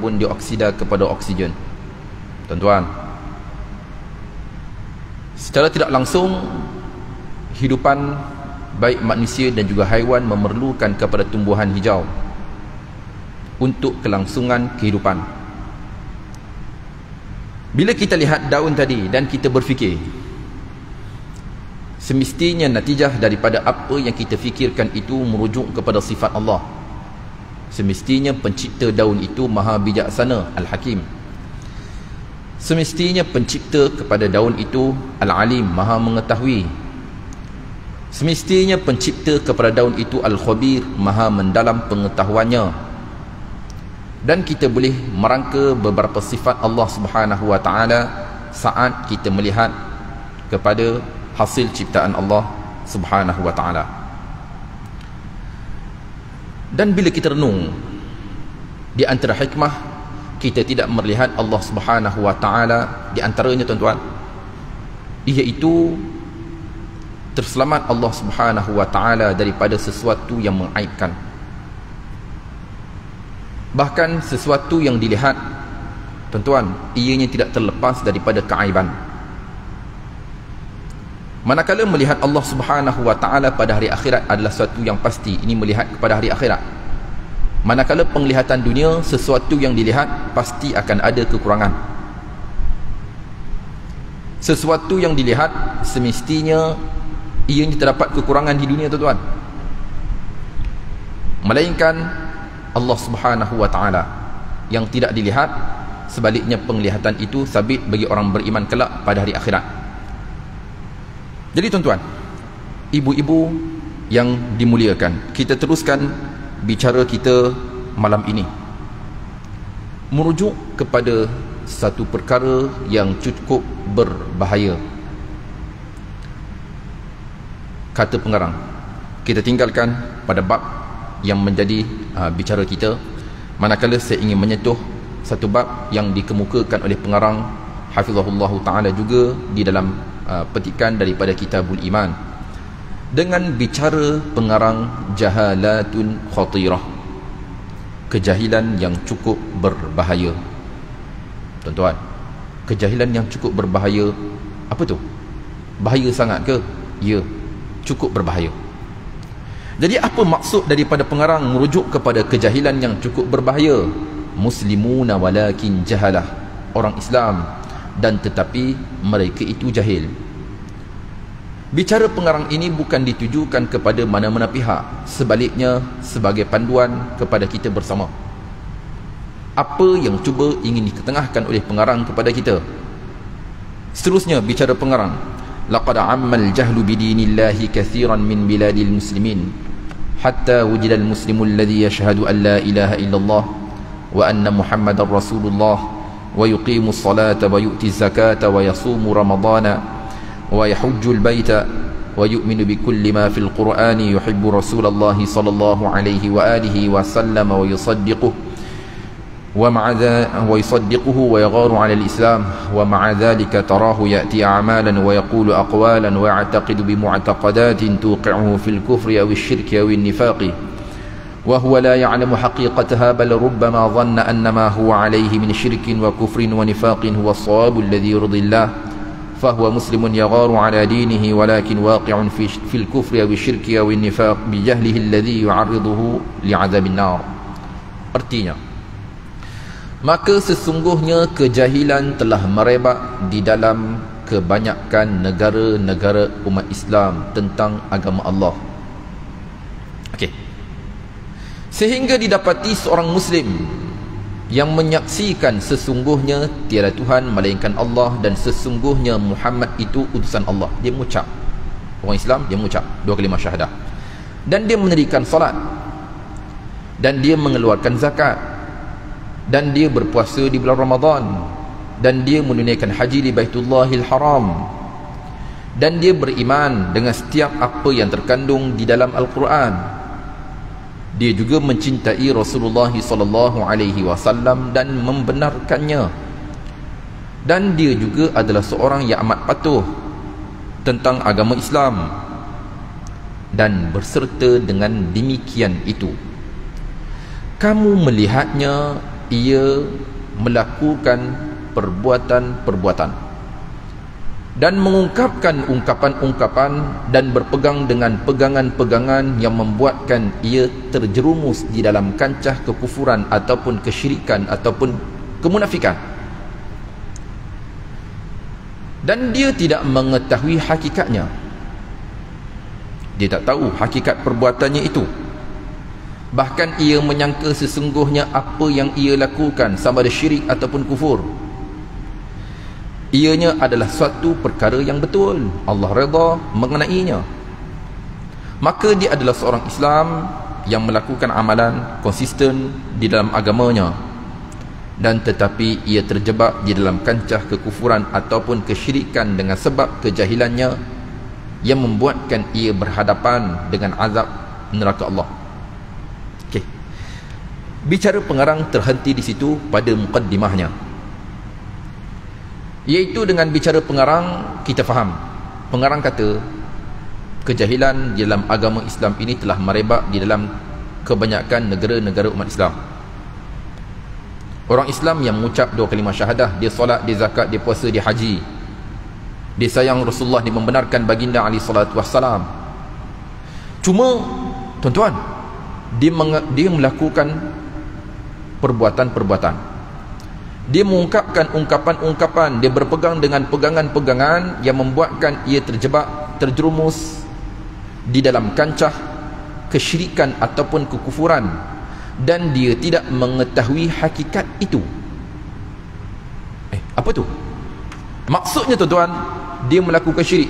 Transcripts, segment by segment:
karbon dioksida kepada oksigen. Tuan-tuan, secara tidak langsung hidupan baik manusia dan juga haiwan memerlukan kepada tumbuhan hijau untuk kelangsungan kehidupan. Bila kita lihat daun tadi dan kita berfikir, semestinya natijah daripada apa yang kita fikirkan itu merujuk kepada sifat Allah. Semestinya pencipta daun itu maha bijaksana, Al-Hakim. Semestinya pencipta kepada daun itu Al-Alim, maha mengetahui. Semestinya pencipta kepada daun itu Al-Khabir, maha mendalam pengetahuannya. Dan kita boleh merangka beberapa sifat Allah Subhanahu wa taala saat kita melihat kepada hasil ciptaan Allah Subhanahu wa taala. Dan bila kita renung, di antara hikmah kita tidak melihat Allah Subhanahu wa taala, di antaranya tuan-tuan, iaitu terselamat Allah Subhanahu wa taala daripada sesuatu yang mengaibkan. Bahkan sesuatu yang dilihat, tuan-tuan, ianya tidak terlepas daripada keaiban. Manakala melihat Allah Subhanahu wa taala pada hari akhirat adalah sesuatu yang pasti, ini melihat kepada hari akhirat. Manakala penglihatan dunia, sesuatu yang dilihat pasti akan ada kekurangan. Sesuatu yang dilihat semestinya ianya terdapat kekurangan di dunia, tuan-tuan. Melainkan Allah Subhanahu wa taala yang tidak dilihat, sebaliknya penglihatan itu sabit bagi orang beriman kelak pada hari akhirat. Jadi tuan-tuan, ibu-ibu yang dimuliakan, kita teruskan bicara kita malam ini merujuk kepada satu perkara yang cukup berbahaya. Kata pengarang, kita tinggalkan pada bab yang menjadi bicara kita, manakala saya ingin menyentuh satu bab yang dikemukakan oleh pengarang hafizahullah ta'ala juga di dalam petikan daripada Kitabul Iman, dengan bicara pengarang jahalatun khatirah, kejahilan yang cukup berbahaya. Tuan-tuan, kejahilan yang cukup berbahaya, apa tu? Bahaya sangat ke? Ya, cukup berbahaya. Jadi apa maksud daripada pengarang merujuk kepada kejahilan yang cukup berbahaya? Muslimuna walakin jahalah, orang Islam dan tetapi mereka itu jahil. Bicara pengarang ini bukan ditujukan kepada mana-mana pihak, sebaliknya sebagai panduan kepada kita bersama. Apa yang cuba ingin diketengahkan oleh pengarang kepada kita? Seterusnya bicara pengarang, laqad ammal jahlu bidinillahi kathiran min biladil muslimin hatta wujida al-muslimu alladhi yashhadu an la ilaha illallah wa anna muhammadar rasulullah wa yuqimu as-salata wa yu'ti az-zakata wa yasumu ramadana wa yahujju al-baita wa yu'minu bi kulli ma fil qur'ani yuhibbu rasulullah sallallahu alaihi wa alihi wa sallam wa yusaddiquhu ويصدقه ويغار على الإسلام ومع ذلك تراه يأتي أعمالا ويقول أقوالا ويعتقد بمعتقدات توقعه في الكفر أو الشرك أو النفاق وهو لا يعلم حقيقتها بل ربما ظن أن ما هو عليه من شرك وكفر ونفاق هو الصواب الذي يرضي الله فهو مسلم يغار على دينه ولكن واقع في الكفر أو الشرك أو النفاق بجهله الذي يعرضه لعذاب النار. Artinya, maka sesungguhnya kejahilan telah merebak di dalam kebanyakan negara-negara umat Islam tentang agama Allah. Okey. Sehingga didapati seorang Muslim yang menyaksikan sesungguhnya tiada Tuhan melainkan Allah dan sesungguhnya Muhammad itu utusan Allah. Dia mengucap, orang Islam dia mengucap dua kalimah syahadah, dan dia mendirikan solat, dan dia mengeluarkan zakat, dan dia berpuasa di bulan Ramadan, dan dia menunaikan haji di Baitullahil Haram, dan dia beriman dengan setiap apa yang terkandung di dalam Al-Quran. Dia juga mencintai Rasulullah sallallahu alaihi wasallam dan membenarkannya, dan dia juga adalah seorang yang amat patuh tentang agama Islam. Dan berserta dengan demikian itu, kamu melihatnya ia melakukan perbuatan-perbuatan dan mengungkapkan ungkapan-ungkapan dan berpegang dengan pegangan-pegangan yang membuatkan ia terjerumus di dalam kancah kekufuran ataupun kesyirikan ataupun kemunafikan, dan dia tidak mengetahui hakikatnya. Dia tak tahu hakikat perbuatannya itu. Bahkan ia menyangka sesungguhnya apa yang ia lakukan, sama ada syirik ataupun kufur, ianya adalah suatu perkara yang betul, Allah redha mengenainya. Maka dia adalah seorang Islam yang melakukan amalan konsisten di dalam agamanya, dan tetapi ia terjebak di dalam kancah kekufuran ataupun kesyirikan dengan sebab kejahilannya yang membuatkan ia berhadapan dengan azab neraka Allah. Okey. Bicara pengarang terhenti di situ pada mukaddimahnya, iaitu dengan bicara pengarang kita faham. Pengarang kata kejahilan di dalam agama Islam ini telah merebak di dalam kebanyakan negara-negara umat Islam. Orang Islam yang mengucap dua kalimah syahadah, dia solat, dia zakat, dia puasa, dia haji, dia sayang Rasulullah, dia membenarkan baginda alaihi salatu wassalam. Cuma tuan-tuan, dia melakukan perbuatan-perbuatan, dia mengungkapkan ungkapan-ungkapan, dia berpegang dengan pegangan-pegangan yang membuatkan ia terjebak, terjerumus di dalam kancah kesyirikan ataupun kekufuran, dan dia tidak mengetahui hakikat itu. Apa tu? Maksudnya tuan-tuan, dia melakukan syirik,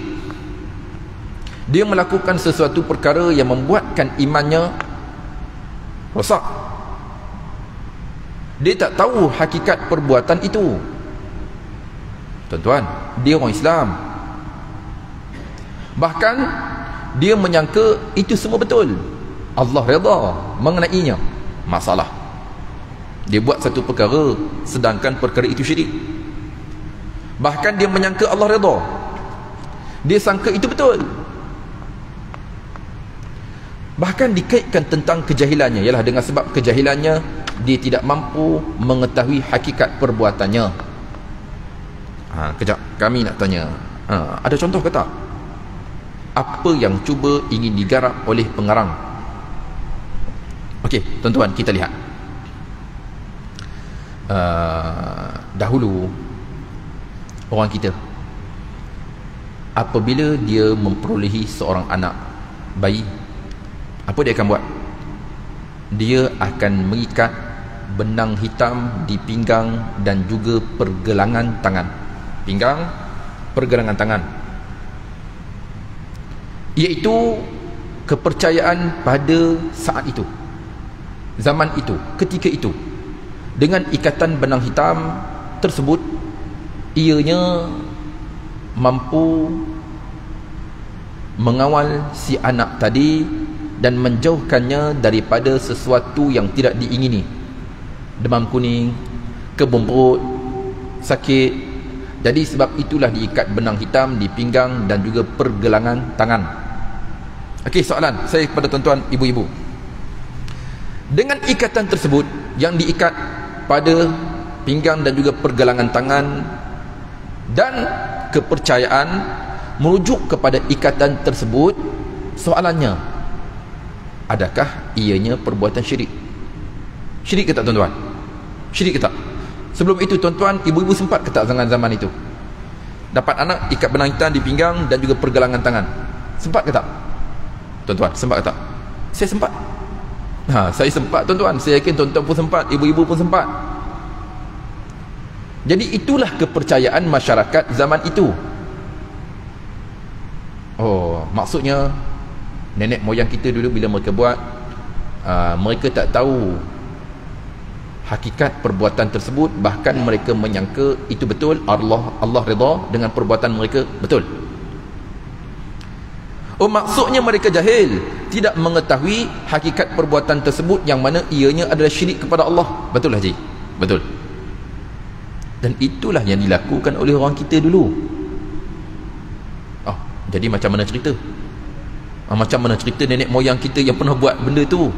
dia melakukan sesuatu perkara yang membuatkan imannya rosak. Dia tak tahu hakikat perbuatan itu. Tuan-tuan, dia orang Islam, bahkan dia menyangka itu semua betul, Allah redha mengenainya. Masalah, dia buat satu perkara sedangkan perkara itu syirik. Bahkan dia menyangka Allah redha, dia sangka itu betul. Bahkan dikaitkan tentang kejahilannya, ialah dengan sebab kejahilannya dia tidak mampu mengetahui hakikat perbuatannya. Kejap, kami nak tanya, ada contoh ke tak? Apa yang cuba ingin digarap oleh pengarang? Okey, tuan-tuan, kita lihat. Dahulu orang kita, apabila dia memperolehi seorang anak bayi, apa dia akan buat? Dia akan mengikat benang hitam di pinggang dan juga pergelangan tangan. Pinggang, pergelangan tangan, iaitu kepercayaan pada saat itu, zaman itu, ketika itu. Dengan ikatan benang hitam tersebut, ianya mampu mengawal si anak tadi dan menjauhkannya daripada sesuatu yang tidak diingini. Demam kuning, kebun perut, sakit. Jadi sebab itulah diikat benang hitam di pinggang dan juga pergelangan tangan. Okey, soalan saya kepada tuan-tuan, ibu-ibu, dengan ikatan tersebut yang diikat pada pinggang dan juga pergelangan tangan, dan kepercayaan merujuk kepada ikatan tersebut, soalannya, adakah ianya perbuatan syirik? Syirik ke tak tuan-tuan? Syirik ke tak? Sebelum itu tuan-tuan, ibu-ibu sempat ke tak zaman itu dapat anak ikat benang hitam di pinggang dan juga pergelangan tangan? Sempat ke tak tuan-tuan? Sempat ke tak? Saya sempat. Saya sempat tuan-tuan, saya yakin tuan-tuan pun sempat, ibu-ibu pun sempat. Jadi itulah kepercayaan masyarakat zaman itu. Maksudnya nenek moyang kita dulu bila mereka buat, mereka tak tahu hakikat perbuatan tersebut, bahkan mereka menyangka itu betul, Allah redha dengan perbuatan mereka betul. Maksudnya mereka jahil, tidak mengetahui hakikat perbuatan tersebut yang mana ianya adalah syirik kepada Allah. Betul Haji? Betul. Dan itulah yang dilakukan oleh orang kita dulu. Jadi macam mana cerita? Macam mana cerita nenek moyang kita yang pernah buat benda tu?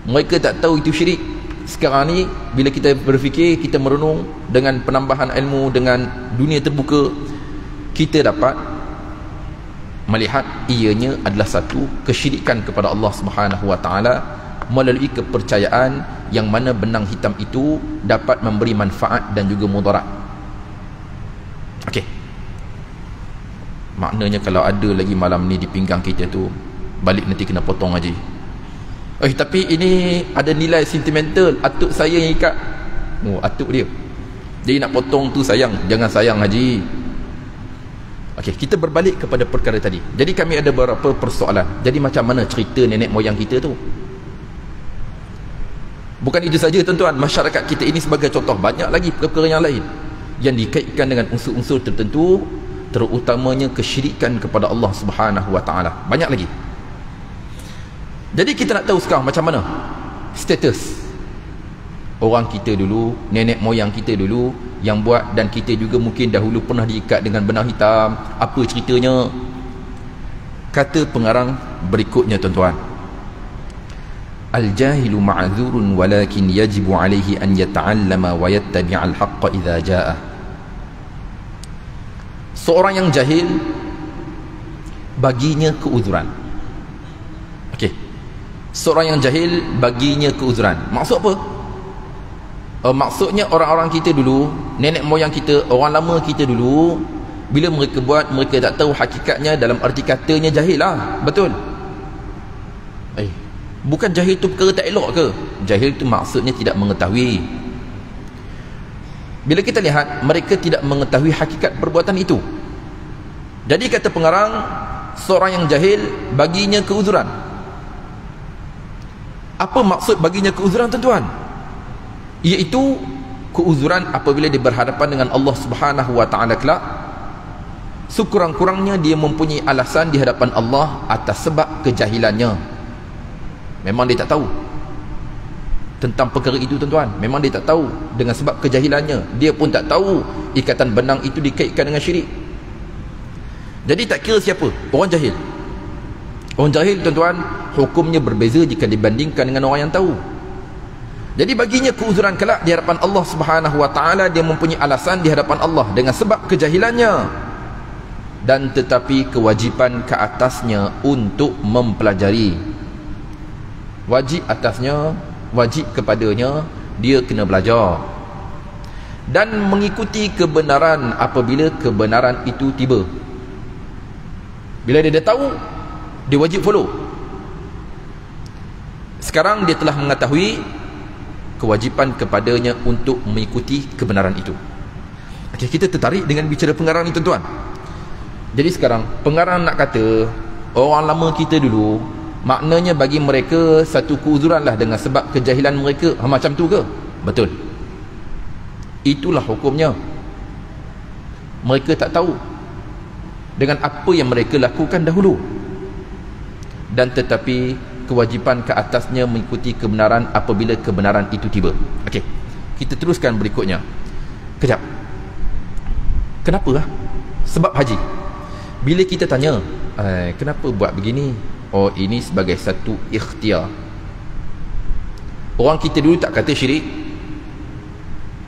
Mereka tak tahu itu syirik. sekarang ni bila kita berfikir, kita merenung dengan penambahan ilmu, dengan dunia terbuka, kita dapat melihat ianya adalah satu kesyirikan kepada Allah Subhanahu wa taala melalui kepercayaan yang mana benang hitam itu dapat memberi manfaat dan juga mudarat. Okey. Maknanya kalau ada lagi malam ni di pinggang kita tu, balik nanti kena potong haji. Tapi ini ada nilai sentimental, atuk saya yang ikat. Oh, atuk dia. Jadi nak potong tu sayang, jangan sayang haji. Okey, kita berbalik kepada perkara tadi. Jadi kami ada beberapa persoalan. Jadi macam mana cerita nenek moyang kita tu? Bukan itu saja tuan-tuan, masyarakat kita ini sebagai contoh, banyak lagi perkara yang lain yang dikaitkan dengan unsur-unsur tertentu, terutamanya kesyirikan kepada Allah Subhanahu wa taala. Banyak lagi. Jadi kita nak tahu sekarang macam mana status orang kita dulu, nenek moyang kita dulu yang buat, dan kita juga mungkin dahulu pernah diikat dengan benang hitam. Apa ceritanya? Kata pengarang berikutnya tuan-tuan. Al-jahilu ma'zurun walakin yajibu alaihi an yata'allama wa yattabi'al haqqa idza ja'ah. Seorang yang jahil baginya keuzuran. Okey. Seorang yang jahil baginya keuzuran. Maksud apa? Maksudnya orang-orang kita dulu, nenek moyang kita, orang lama kita dulu, bila mereka buat, mereka tak tahu hakikatnya, dalam arti katanya jahil lah. Betul? Bukan jahil tu perkara tak elok ke? Jahil tu maksudnya tidak mengetahui. Bila kita lihat, mereka tidak mengetahui hakikat perbuatan itu. Jadi kata pengarang, seorang yang jahil baginya keuzuran. Apa maksud baginya keuzuran tuan-tuan? Iaitu keuzuran apabila dia berhadapan dengan Allah Subhanahu wa taala kelak, sekurang-kurangnya dia mempunyai alasan di hadapan Allah atas sebab kejahilannya. Memang dia tak tahu tentang perkara itu tuan-tuan. Memang dia tak tahu, dengan sebab kejahilannya. Dia pun tak tahu ikatan benang itu dikaitkan dengan syirik. Jadi tak kira siapa, orang jahil. Orang jahil tuan-tuan, hukumnya berbeza jika dibandingkan dengan orang yang tahu. Jadi baginya keuzuran kelak di hadapan Allah Subhanahu wa taala, dia mempunyai alasan di hadapan Allah dengan sebab kejahilannya, dan tetapi kewajipan ke atasnya untuk mempelajari. Wajib atasnya, wajib kepadanya, dia kena belajar dan mengikuti kebenaran apabila kebenaran itu tiba. Bila dia dah tahu, dia wajib follow. Sekarang dia telah mengetahui, kewajipan kepadanya untuk mengikuti kebenaran itu. Okey, kita tertarik dengan bicara pengarang ni tuan-tuan. Jadi sekarang pengarang nak kata orang lama kita dulu, maknanya bagi mereka satu keuzuran lah dengan sebab kejahilan mereka. Macam tu ke? Betul. Itulah hukumnya. Mereka tak tahu dengan apa yang mereka lakukan dahulu, dan tetapi kewajipan ke atasnya mengikuti kebenaran apabila kebenaran itu tiba. Okey, kita teruskan berikutnya. Kejap. Kenapa lah? Sebab haji. Bila kita tanya, kenapa buat begini? Oh, ini sebagai satu ikhtiar. Orang kita dulu tak kata syirik.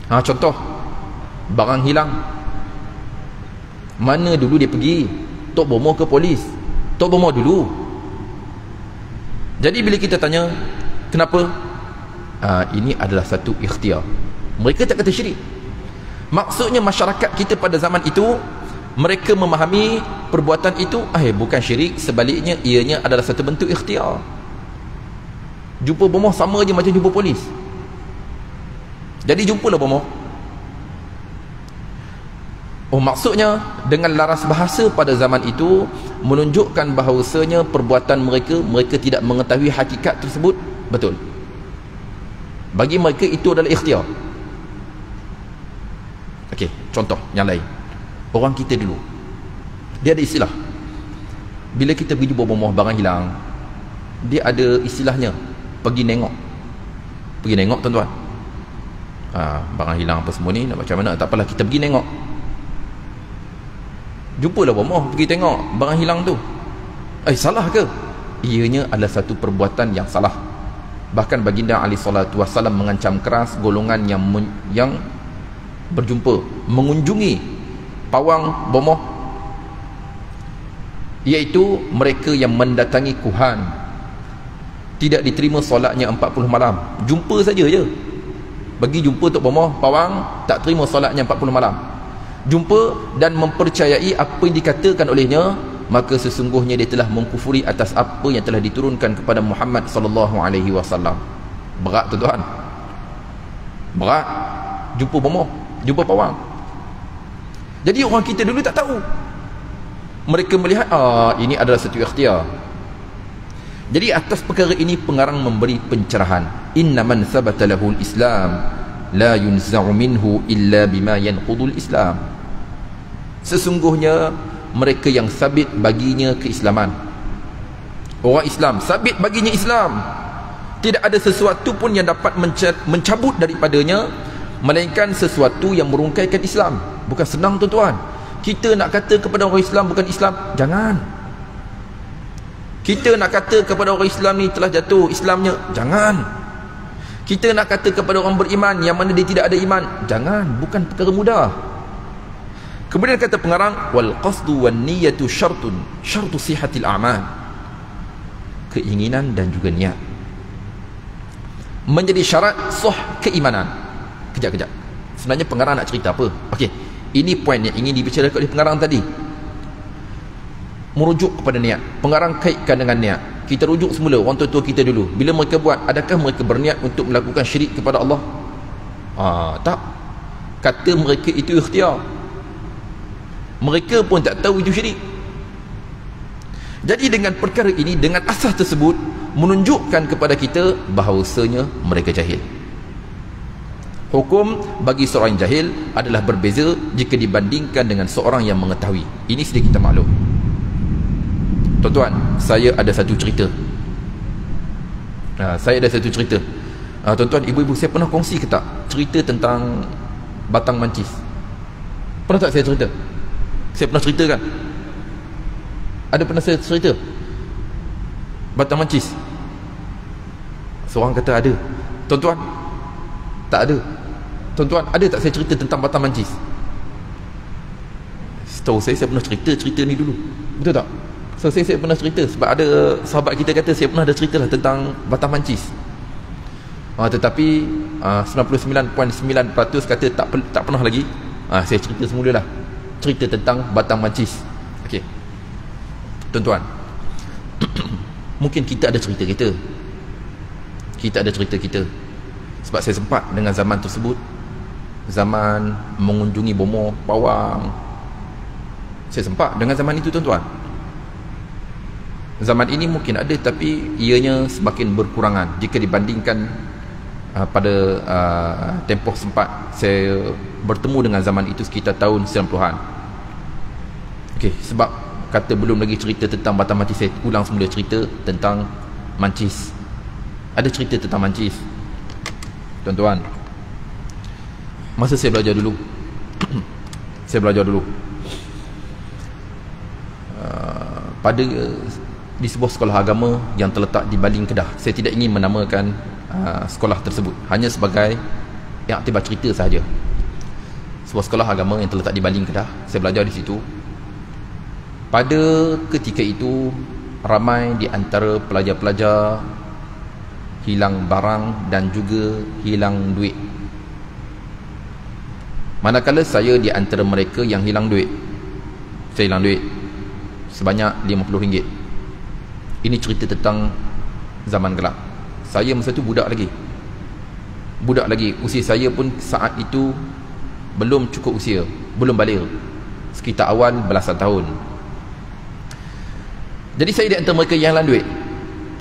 Contoh, barang hilang. Mana dulu dia pergi? Tok Bomoh ke polis? Tok Bomoh dulu. Jadi bila kita tanya, kenapa? Ini adalah satu ikhtiar. Mereka tak kata syirik. Maksudnya masyarakat kita pada zaman itu, mereka memahami perbuatan itu bukan syirik, sebaliknya ianya adalah satu bentuk ikhtiar. Jumpa bomoh sama je macam jumpa polis. Jadi jumpalah bomoh. Maksudnya dengan laras bahasa pada zaman itu menunjukkan bahawasanya perbuatan mereka tidak mengetahui hakikat tersebut. Betul. Bagi mereka itu adalah ikhtiar. Okey, contoh yang lain. Orang kita dulu, dia ada istilah. Bila kita pergi jumpa bomoh barang hilang, dia ada istilahnya, pergi nengok. Pergi nengok tuan-tuan. Barang hilang apa semua ni, nak macam mana, tak apalah, kita pergi nengok. Jumpalah bomoh, pergi tengok barang hilang tu. Salah ke? Ianya adalah satu perbuatan yang salah. Bahkan baginda alaihi salatu wasallam mengancam keras golongan yang berjumpa, mengunjungi pawang bomoh, iaitu mereka yang mendatangi kuhan, tidak diterima solatnya 40 malam. Jumpa saja je, bagi jumpa tok bomoh pawang, tak terima solatnya 40 malam. Jumpa dan mempercayai apa yang dikatakan olehnya, maka sesungguhnya dia telah mengkufuri atas apa yang telah diturunkan kepada Muhammad sallallahu alaihi wasallam. Berat tuan-tuan, berat jumpa bomoh, jumpa pawang. Jadi orang kita dulu tak tahu, mereka melihat ini adalah satu ikhtiar. Jadi atas perkara ini pengarang memberi pencerahan, inna man thabata lahul islam la yunza'u minhu illa bima yanqudul islam. Sesungguhnya mereka yang sabit baginya keislaman, orang Islam sabit baginya Islam, tidak ada sesuatu pun yang dapat mencabut daripadanya melainkan sesuatu yang merungkaikan Islam. Bukan senang tuan-tuan. Kita nak kata kepada orang Islam bukan Islam, jangan. Kita nak kata kepada orang Islam ni telah jatuh Islamnya, jangan. Kita nak kata kepada orang beriman yang mana dia tidak ada iman, jangan. Bukan perkara mudah. Kemudian kata pengarang, wal qasdu wan niyatu syartun syartu sihatil a'mal. Keinginan dan juga niat menjadi syarat sah keimanan. Kejap. Sebenarnya pengarang nak cerita apa? Okey, ini poin yang ingin dibicarakan oleh pengarang tadi. Merujuk kepada niat. Pengarang kaitkan dengan niat. Kita rujuk semula orang tua-tua kita dulu. Bila mereka buat, adakah mereka berniat untuk melakukan syirik kepada Allah? Tak. Kata mereka itu ikhtiar. Mereka pun tak tahu itu syirik. Jadi dengan perkara ini, dengan asas tersebut, menunjukkan kepada kita bahawasanya mereka jahil. Hukum bagi seorang yang jahil adalah berbeza jika dibandingkan dengan seorang yang mengetahui. Ini sedikit kita maklum. Tuan-tuan, saya ada satu cerita. Tuan-tuan, ibu-ibu, saya pernah kongsi ke tak cerita tentang batang mancis? Pernah tak saya cerita? Saya pernah cerita kan? Ada pernah saya cerita batang mancis? Seorang kata ada. Tuan-tuan, tak ada. Tuan-tuan, ada tak saya cerita tentang batang mancis? Setahu saya pernah cerita ni dulu. Betul tak? So saya pernah cerita. Sebab ada sahabat kita kata saya pernah ada cerita lah tentang batang mancis. Tetapi 99.9% kata tak pernah lagi. Saya cerita semula lah, cerita tentang batang mancis. Okey, tuan-tuan, mungkin kita ada cerita kita. Sebab saya sempat dengan zaman tersebut, zaman mengunjungi bomoh pawang. Saya sempat dengan zaman itu, tuan-tuan. Zaman ini mungkin ada, tapi ianya semakin berkurangan jika dibandingkan pada tempoh sempat saya bertemu dengan zaman itu sekitar tahun 90-an. Okey, sebab kata belum lagi cerita tentang batang mancis, saya ulang semula cerita tentang mancis. Ada cerita tentang mancis, tuan-tuan. Masa saya belajar dulu pada di sebuah sekolah agama yang terletak di Baling, Kedah. Saya tidak ingin menamakan sekolah tersebut, hanya sebagai yang aktibar cerita sahaja. Sebuah sekolah agama yang terletak di Baling, Kedah. Saya belajar di situ. Pada ketika itu, ramai di antara pelajar-pelajar hilang barang dan juga hilang duit. Manakala saya di antara mereka yang hilang duit. Saya hilang duit sebanyak RM50. Ini cerita tentang zaman gelap. Saya masa tu budak lagi. Usia saya pun saat itu belum cukup usia, belum balik, sekitar awal belasan tahun. Jadi saya di antara mereka yang hilang duit.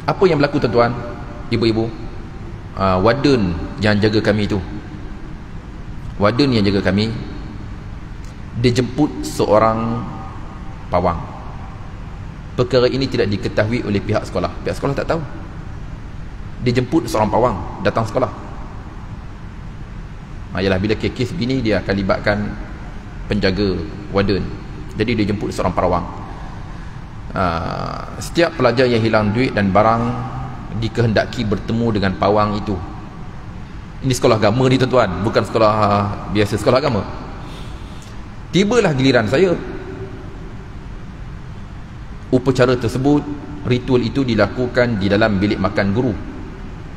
Apa yang berlaku, tuan-tuan, ibu-ibu? Warden yang jaga kami dia jemput seorang pawang. Perkara ini tidak diketahui oleh pihak sekolah. Pihak sekolah tak tahu. Dia jemput seorang pawang datang sekolah. Yalah, bila kes begini dia akan libatkan penjaga, warden. Jadi dia jemput seorang pawang. Setiap pelajar yang hilang duit dan barang dikehendaki bertemu dengan pawang itu. Ini sekolah agama ni tuan-tuan, bukan sekolah biasa, sekolah agama. Tibalah giliran saya. Upacara tersebut, ritual itu dilakukan di dalam bilik makan guru.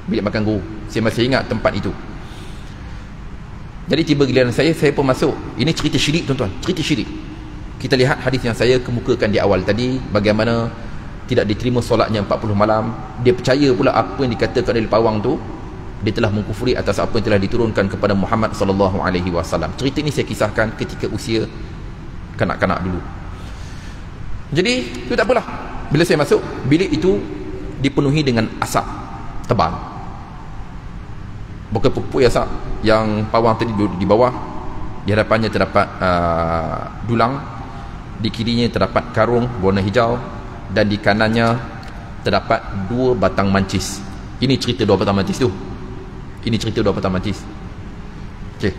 Bilik makan guru. Saya masih ingat tempat itu. Jadi tiba giliran saya pun masuk. Ini cerita syirik tuan-tuan, cerita syirik. Kita lihat hadis yang saya kemukakan di awal tadi, bagaimana tidak diterima solatnya 40 malam. Dia percaya pula apa yang dikatakan oleh pawang tu, dia telah mengkufuri atas apa yang telah diturunkan kepada Muhammad sallallahu alaihi wasallam. Cerita ini saya kisahkan ketika usia kanak-kanak dulu. Jadi itu tak apalah. Bila saya masuk, bilik itu dipenuhi dengan asap tebal. Bukan pupuk asap. Yang pawang tadi duduk di bawah, di hadapannya terdapat dulang, di kirinya terdapat karung warna hijau, dan di kanannya terdapat 2 batang mancis. Ini cerita 2 batang mancis tu. Ini cerita 2 batang mancis. Okey.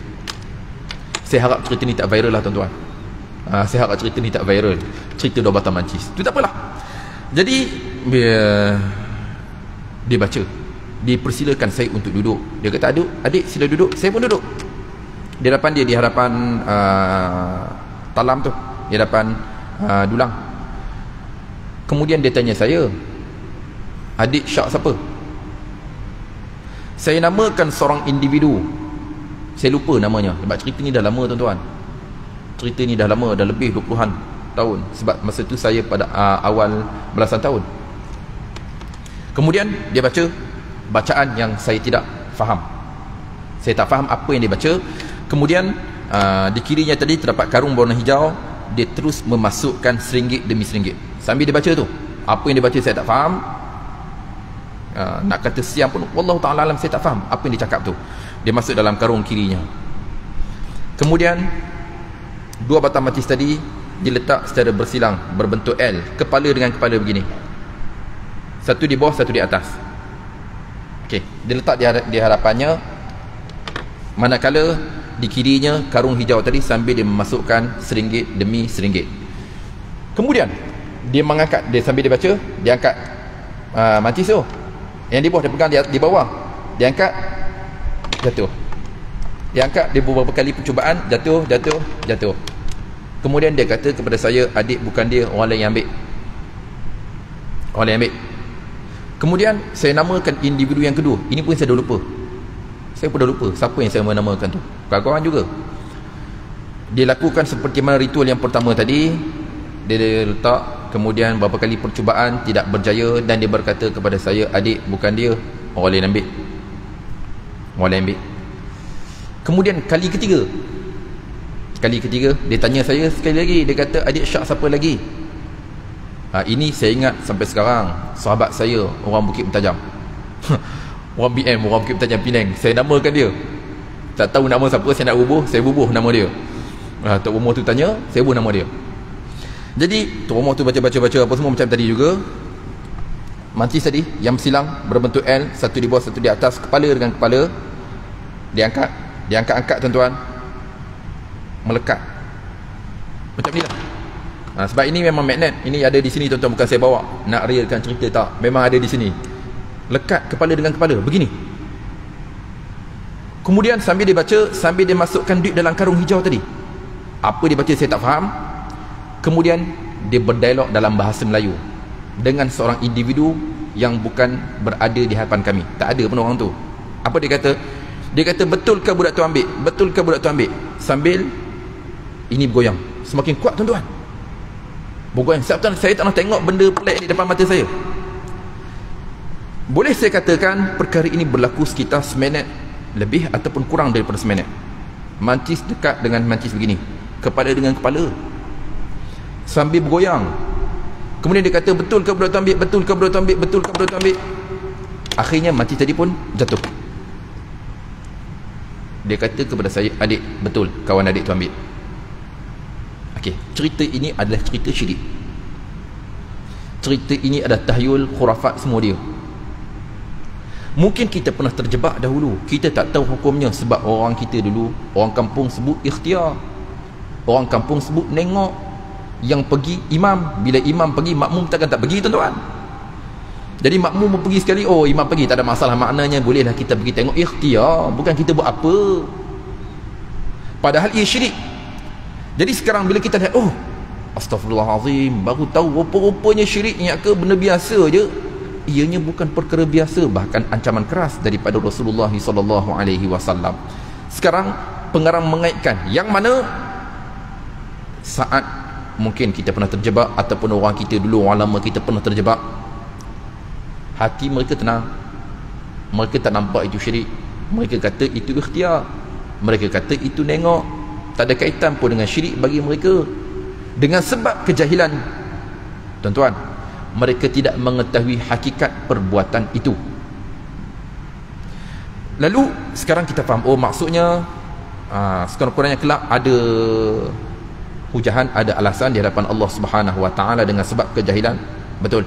Saya harap cerita ni tak viral lah tuan-tuan. Saya harap cerita ni tak viral. Cerita 2 batang mancis. Itu tak apalah. Jadi dia baca. Dipersilakan saya untuk duduk. Dia kata, adik sila duduk. Saya pun duduk. Di hadapan dia, di hadapan talam tu, di hadapan dulang. Kemudian dia tanya saya, adik syak siapa? Saya namakan seorang individu. Saya lupa namanya, sebab cerita ni dah lama tuan-tuan. Cerita ni dah lama, dah lebih 20-an tahun. Sebab masa tu saya pada awal belasan tahun. Kemudian dia baca bacaan yang saya tidak faham. Saya tak faham apa yang dia baca. Kemudian di kirinya tadi terdapat karung berwarna hijau. Dia terus memasukkan RM1 demi RM1 sambil dia baca tu. Apa yang dia baca saya tak faham. Nak kata siang pun wallahu ta'ala alam, saya tak faham apa yang dia cakap tu. Dia masuk dalam karung kirinya. Kemudian 2 batang mancis tadi diletak secara bersilang, berbentuk L, kepala dengan kepala begini. Satu di bawah, satu di atas. Okey, dia letak di hadapannya, manakala di kirinya karung hijau tadi, sambil dia memasukkan RM1 demi RM1. Kemudian dia mengangkat, dia sambil dia baca, dia angkat mancis tu. Yang di bawah dia pegang di bawah. Dia angkat, jatuh. Dia angkat, dia beberapa kali percubaan, jatuh. Kemudian dia kata kepada saya, adik bukan dia, orang lain yang ambil. Orang lain ambil. Kemudian saya namakan individu yang kedua. Ini pun saya dah lupa. Saya pun dah lupa siapa yang saya menamakan tu. Kawan-kawan juga. Dia lakukan seperti mana ritual yang pertama tadi. Dia letak, kemudian beberapa kali percubaan tidak berjaya, dan dia berkata kepada saya, adik bukan dia, orang lain ambil. Orang lain ambil. Kemudian kali ketiga dia tanya saya sekali lagi. Dia kata, adik syak siapa lagi? Ini saya ingat sampai sekarang. Sahabat saya, orang Bukit Mentajam. Orang BM, orang Bukit Mentajam Penang. Saya namakan dia. Tak tahu nama siapa, saya nak bubuh, saya bubuh nama dia. Tok rumah tu tanya, saya bubuh nama dia. Jadi tok rumah tu baca apa semua macam tadi juga. Mancis tadi yang bersilang berbentuk L, satu di bawah, satu di atas, kepala dengan kepala. Dia angkat tuan-tuan, melekat macam ni lah. Sebab ini memang magnet. Ini ada di sini tuan-tuan, bukan saya bawa nak realkan cerita, tak. Memang ada di sini. Lekat kepala dengan kepala begini. Kemudian sambil dia baca, sambil dia masukkan duit dalam karung hijau tadi. Apa dia baca saya tak faham. Kemudian dia berdialog dalam bahasa Melayu dengan seorang individu yang bukan berada di hadapan kami. Tak ada pun orang tu. Apa dia kata? Dia kata, betul ke budak tu ambil? Betul ke budak tu ambil? Sambil ini bergoyang. Semakin kuat tuan-tuan. Bergoyang. Sebab saya tak nak tengok benda pelik di depan mata saya. Boleh saya katakan perkara ini berlaku sekitar seminit lebih ataupun kurang daripada seminit. Mancis dekat dengan mancis begini, kepala dengan kepala, sambil bergoyang. Kemudian dia kata, betul ke budak tu ambil? Betul ke budak tu ambil? Betul ke budak tu ambil? Akhirnya mancis tadi pun jatuh. Dia kata kepada saya, adik betul kawan adik tu ambil. Okey, cerita ini adalah cerita syirik. Cerita ini adalah tahyul, khurafat, semua dia. Mungkin kita pernah terjebak dahulu, kita tak tahu hukumnya. Sebab orang kita dulu, orang kampung sebut ikhtiar, orang kampung sebut nengok. Yang pergi imam, bila imam pergi, makmum takkan tak pergi tuan-tuan. Jadi makmum pergi sekali, oh imam pergi, tak ada masalah, maknanya bolehlah kita pergi tengok, ikhtiar, bukan kita buat apa. Padahal ia syirik. Jadi sekarang bila kita lihat, oh astagfirullahalazim, baru tahu rupa-rupanya syirik ke benda biasa je. Ianya bukan perkara biasa, bahkan ancaman keras daripada Rasulullah SAW. Sekarang pengarang mengaitkan yang mana saat mungkin kita pernah terjebak, ataupun orang kita dulu, orang lama kita pernah terjebak, hati mereka tenang, mereka tak nampak itu syirik, mereka kata itu ikhtiar, mereka kata itu nengok, tak ada kaitan pun dengan syirik bagi mereka. Dengan sebab kejahilan, tuan-tuan, mereka tidak mengetahui hakikat perbuatan itu. Lalu sekarang kita faham, oh maksudnya sekurang-kurangnya kelak ada hujahan, ada alasan di hadapan Allah Subhanahu Wa Taala dengan sebab kejahilan. Betul.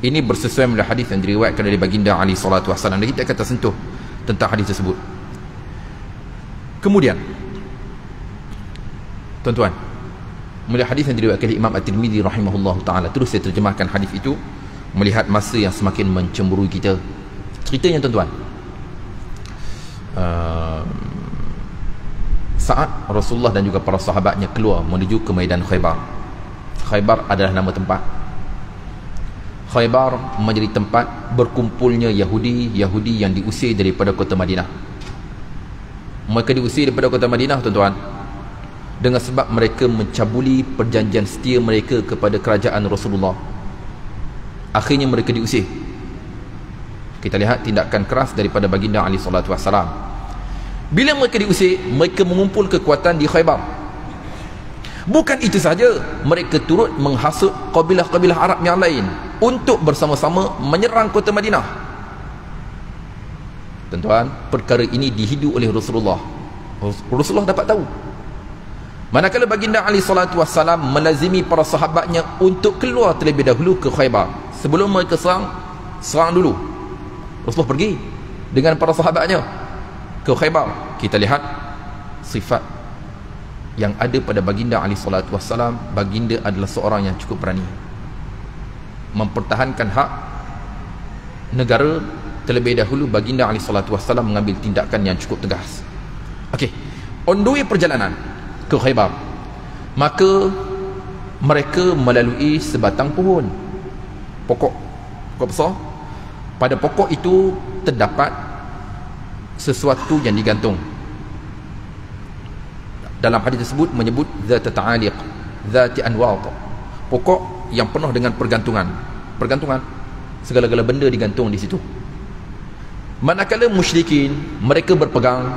Ini bersesuaian dengan hadis yang diriwayatkan dari baginda Ali sallallahu alaihi wasallam. Kita akan tersentuh tentang hadis tersebut. Kemudian, tuan-tuan, melihat hadis yang diriwayatkan oleh Imam At-Tirmidzi rahimahullahu taala, terus saya terjemahkan hadis itu melihat masa yang semakin mencemburui kita. Ceritanya, tuan-tuan, saat Rasulullah dan juga para sahabatnya keluar menuju ke Medan Khaybar. Khaybar adalah nama tempat. Khaybar menjadi tempat berkumpulnya Yahudi yang diusir daripada kota Madinah. Mereka diusir daripada kota Madinah, tuan-tuan, dengan sebab mereka mencabuli perjanjian setia mereka kepada kerajaan Rasulullah. Akhirnya mereka diusir. Kita lihat tindakan keras daripada baginda Ali sallallahu alaihi wasallam. Bila mereka diusir, mereka mengumpul kekuatan di Khaybar. Bukan itu sahaja, mereka turut menghasut kabilah-kabilah Arab yang lain untuk bersama-sama menyerang kota Madinah. Tuan-tuan, perkara ini dihidu oleh Rasulullah. Rasulullah dapat tahu. Manakala baginda Ali sallallahu alaihi wasallam melazimi para sahabatnya untuk keluar terlebih dahulu ke Khaybar. Sebelum mereka serang dulu. Rasulullah pergi dengan para sahabatnya ke Khaybar. Kita lihat sifat yang ada pada baginda Ali sallallahu alaihi wasallam. Baginda adalah seorang yang cukup berani mempertahankan hak negara. Terlebih dahulu baginda Ali sallallahu alaihi wasallam mengambil tindakan yang cukup tegas. Okey, on the way perjalanan ke Khaybar, maka mereka melalui sebatang pohon, pokok besar. Pada pokok itu terdapat sesuatu yang digantung. Dalam hadis tersebut menyebut zat ta'aliq, zat anwat, pokok yang penuh dengan pergantungan, segala-gala benda digantung di situ. Manakala musyrikin, mereka berpegang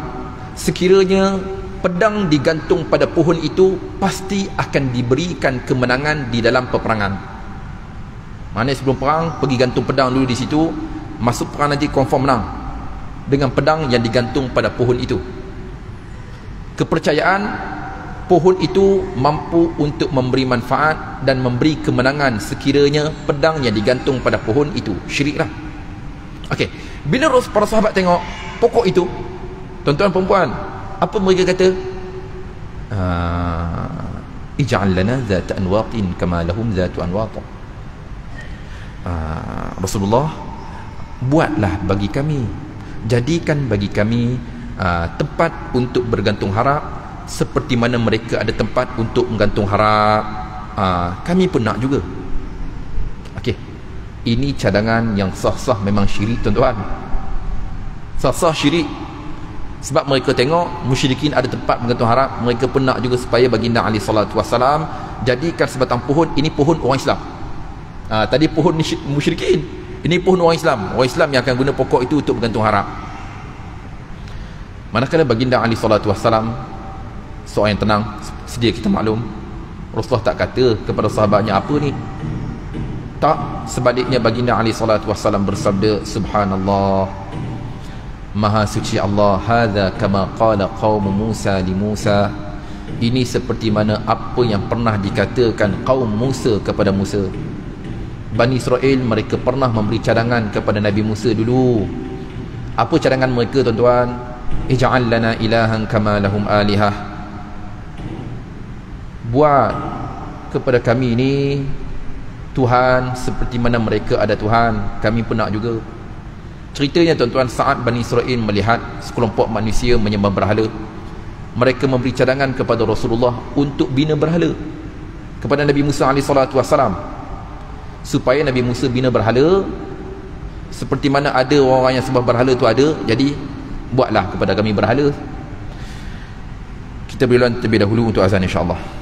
sekiranya pedang digantung pada pohon itu pasti akan diberikan kemenangan di dalam peperangan. Maknanya sebelum perang pergi gantung pedang dulu di situ, masuk perang nanti confirm menang dengan pedang yang digantung pada pohon itu. Kepercayaan pohon itu mampu untuk memberi manfaat dan memberi kemenangan sekiranya pedang yang digantung pada pohon itu syiriklah. Okey, bila para sahabat tengok pokok itu, tuan-tuan perempuan, apa mereka kata? Ij'al lana zat anwatin kama lahum zat anwat. Rasulullah, buatlah bagi kami, jadikan bagi kami tempat untuk bergantung harap seperti mana mereka ada tempat untuk menggantung harap. Kami pun nak juga. Okey, ini cadangan yang sah-sah memang syirik, tuan-tuan. Sah-sah syirik. Sebab mereka tengok musyrikin ada tempat menggantung harap, mereka pun nak juga supaya baginda Ali sallallahu alaihi wasallam jadikan sebatang pohon, ini pohon orang Islam. Tadi pohon musyrikin, ini pohon orang Islam. Orang Islam yang akan guna pokok itu untuk bergantung harap. Manakala baginda Ali sallallahu alaihi wasallam seorang yang tenang, sedia kita maklum, Rasulullah tak kata kepada sahabatnya apa ni. Tak, sebaliknya baginda Ali sallallahu alaihi wasallam bersabda, subhanallah, maha suci Allah, hadza kama qala qaum Musa li Musa. Ini seperti mana apa yang pernah dikatakan kaum Musa kepada Musa. Bani Israel mereka pernah memberi cadangan kepada Nabi Musa dulu. Apa cadangan mereka, tuan-tuan? Ij'al lana ilahan kama lahum alihah. Buat kepada kami ni Tuhan seperti mana mereka ada Tuhan, kami pun nak juga. Ceritanya tuan-tuan, saat Bani Israel melihat sekelompok manusia menyembah berhala, mereka memberi cadangan kepada Rasulullah untuk bina berhala kepada Nabi Musa AS, supaya Nabi Musa bina berhala seperti mana ada orang yang sembah berhala tu ada, jadi buatlah kepada kami berhala. Kita beri laluan terlebih dahulu untuk azan insya-Allah.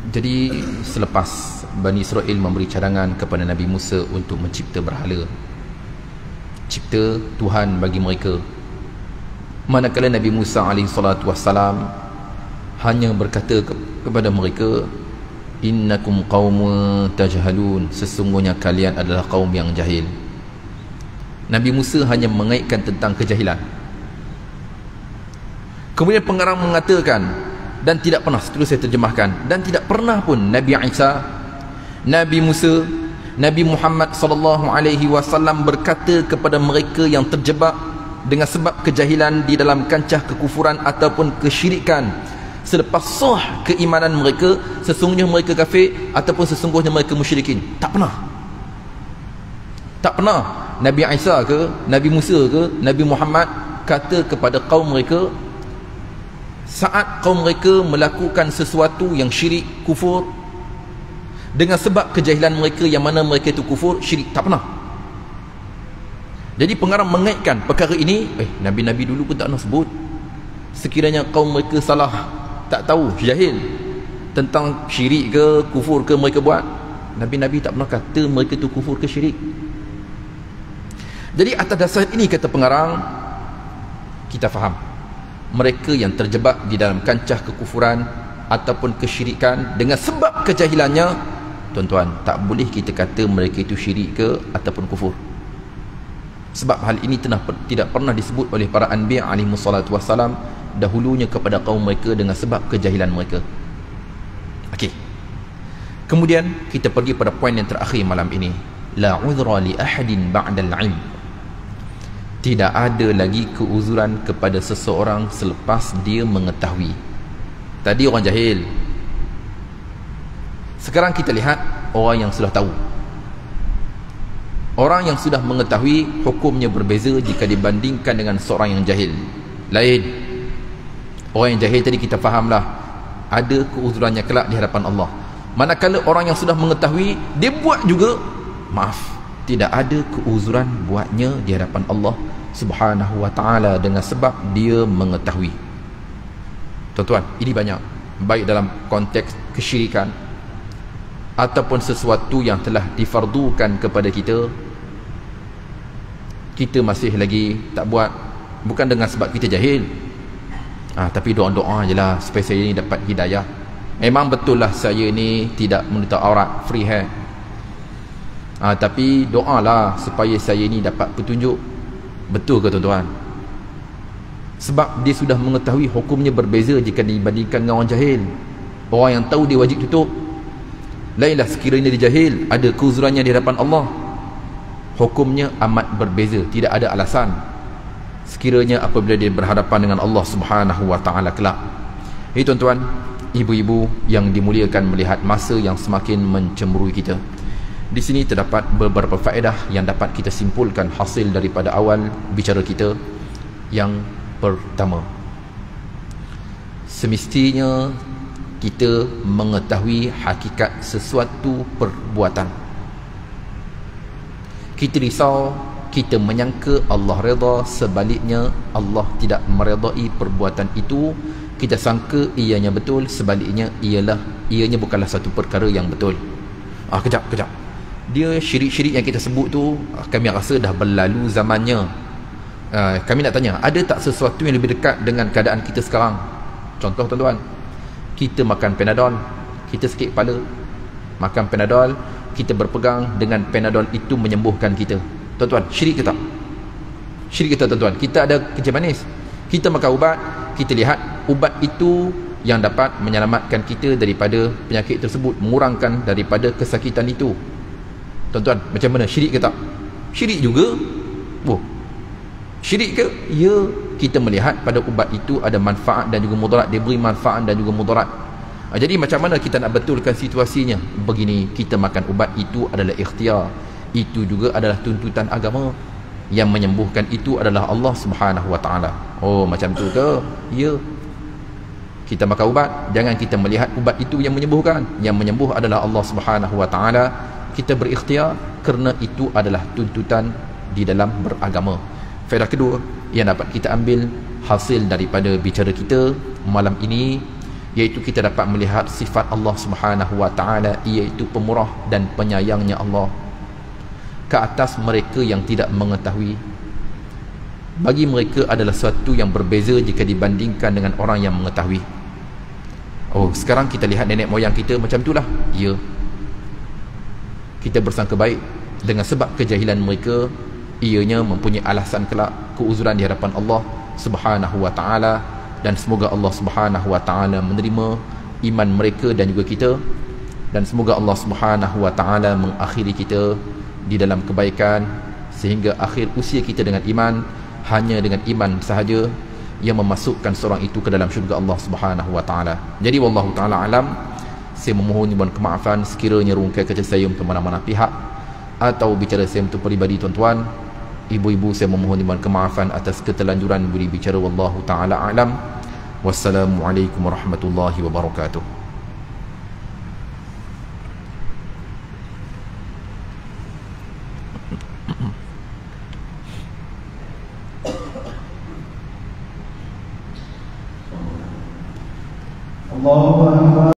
Jadi selepas Bani Israel memberi cadangan kepada Nabi Musa untuk mencipta berhala, cipta Tuhan bagi mereka, manakala Nabi Musa AS hanya berkata kepada mereka, innakum qaumun tajhalun, sesungguhnya kalian adalah kaum yang jahil. Nabi Musa hanya mengaitkan tentang kejahilan. Kemudian pengarang mengatakan, dan tidak pernah, seterusnya saya terjemahkan, dan tidak pernah pun Nabi Isa, Nabi Musa Nabi Muhammad SAW berkata kepada mereka yang terjebak dengan sebab kejahilan di dalam kancah kekufuran ataupun kesyirikan, selepas sah keimanan mereka, sesungguhnya mereka kafir ataupun sesungguhnya mereka musyrikin. Tak pernah Nabi Isa ke, Nabi Musa ke, Nabi Muhammad kata kepada kaum mereka saat kaum mereka melakukan sesuatu yang syirik, kufur, dengan sebab kejahilan mereka yang mana mereka itu kufur, syirik. Tak pernah. Jadi pengarang mengaitkan perkara ini, Nabi-Nabi dulu pun tak pernah sebut. Sekiranya kaum mereka salah, tak tahu, jahil tentang syirik ke kufur ke mereka buat, Nabi-Nabi tak pernah kata mereka itu kufur ke syirik. Jadi atas dasar ini, kata pengarang, kita faham mereka yang terjebak di dalam kancah kekufuran ataupun kesyirikan dengan sebab kejahilannya, tuan-tuan, tak boleh kita kata mereka itu syirik ke ataupun kufur. Sebab hal ini tidak pernah disebut oleh para anbiya alaihi wassalatu wassalam dahulunya kepada kaum mereka dengan sebab kejahilan mereka. Okey. Kemudian kita pergi pada poin yang terakhir malam ini. La udhra li ahadin ba'dal ilm. Tidak ada lagi keuzuran kepada seseorang selepas dia mengetahui. Tadi orang jahil, sekarang kita lihat orang yang sudah tahu. Orang yang sudah mengetahui hukumnya berbeza jika dibandingkan dengan seorang yang jahil. Lain. Orang yang jahil tadi kita fahamlah, ada keuzurannya kelak di hadapan Allah. Manakala orang yang sudah mengetahui, dia buat juga, maaf, tidak ada keuzuran buatnya di hadapan Allah Subhanahu wa ta'ala dengan sebab dia mengetahui. Tuan-tuan, ini banyak, baik dalam konteks kesyirikan ataupun sesuatu yang telah difardukan kepada kita, kita masih lagi tak buat, bukan dengan sebab kita jahil, tapi doa-doa je lah supaya saya ni dapat hidayah. Memang betul lah saya ni tidak menutup aurat, free hair, tapi doalah supaya saya ni dapat petunjuk. Betul ke tuan-tuan? Sebab dia sudah mengetahui hukumnya berbeza jika dibandingkan dengan orang jahil. Orang yang tahu dia wajib tutup. Lainlah sekiranya dia jahil, ada keuzurannya di hadapan Allah, hukumnya amat berbeza, tidak ada alasan sekiranya apabila dia berhadapan dengan Allah Subhanahu wa ta'ala kelak. Ini tuan-tuan, ibu-ibu yang dimuliakan, melihat masa yang semakin mencemburui kita, di sini terdapat beberapa faedah yang dapat kita simpulkan hasil daripada awal bicara kita. Yang pertama, semestinya kita mengetahui hakikat sesuatu perbuatan. Kita risau, kita menyangka Allah redha, sebaliknya Allah tidak meredai perbuatan itu. Kita sangka ianya betul, sebaliknya ianya bukanlah satu perkara yang betul. Kejap, dia syirik-syirik yang kita sebut tu, kami rasa dah berlalu zamannya. Kami nak tanya, ada tak sesuatu yang lebih dekat dengan keadaan kita sekarang? Contoh tuan-tuan, kita makan Panadol, kita sakit kepala, makan Panadol, kita berpegang dengan Panadol itu menyembuhkan kita. Tuan-tuan, syirik ke tak? Syirik ke tak tuan-tuan? Kita ada kencing manis, kita makan ubat, kita lihat ubat itu yang dapat menyelamatkan kita daripada penyakit tersebut, mengurangkan daripada kesakitan itu. Tuan-tuan, macam mana? Syirik ke tak? Syirik juga. Syirik ke? Ya, kita melihat pada ubat itu ada manfaat dan juga mudarat. Dia beri manfaat dan juga mudarat. Jadi macam mana kita nak betulkan situasinya? Begini, kita makan ubat itu adalah ikhtiar, itu juga adalah tuntutan agama. Yang menyembuhkan itu adalah Allah Subhanahu wa ta'ala. Macam tu ke? Ya. Kita makan ubat, jangan kita melihat ubat itu yang menyembuhkan. Yang menyembuh adalah Allah Subhanahu wa ta'ala. Kita berikhtiar kerana itu adalah tuntutan di dalam beragama. Faedah kedua yang dapat kita ambil hasil daripada bicara kita malam ini, iaitu kita dapat melihat sifat Allah Subhanahu wa ta'ala, iaitu pemurah dan penyayangnya Allah ke atas mereka yang tidak mengetahui. Bagi mereka adalah sesuatu yang berbeza jika dibandingkan dengan orang yang mengetahui. Sekarang kita lihat nenek moyang kita macam itulah. Ya, kita bersangka baik dengan sebab kejahilan mereka, ianya mempunyai alasan kelak keuzuran di hadapan Allah Subhanahu wa ta'ala. Dan semoga Allah Subhanahu wa ta'ala menerima iman mereka dan juga kita. dan semoga Allah Subhanahu wa taala mengakhiri kita di dalam kebaikan sehingga akhir usia kita dengan iman, hanya dengan iman sahaja yang memasukkan seorang itu ke dalam syurga Allah Subhanahu wa taala. Jadi wallahu taala alam, saya memohon mohon kemaafan sekiranya rungkai kata saya untuk mana-mana pihak atau bicara saya untuk peribadi tuan-tuan, ibu-ibu, saya memohon mohon kemaafan atas ketelanjuran beri bicara. Wallahu taala alam. Wassalamualaikum warahmatullahi wabarakatuh. Allahu Akbar.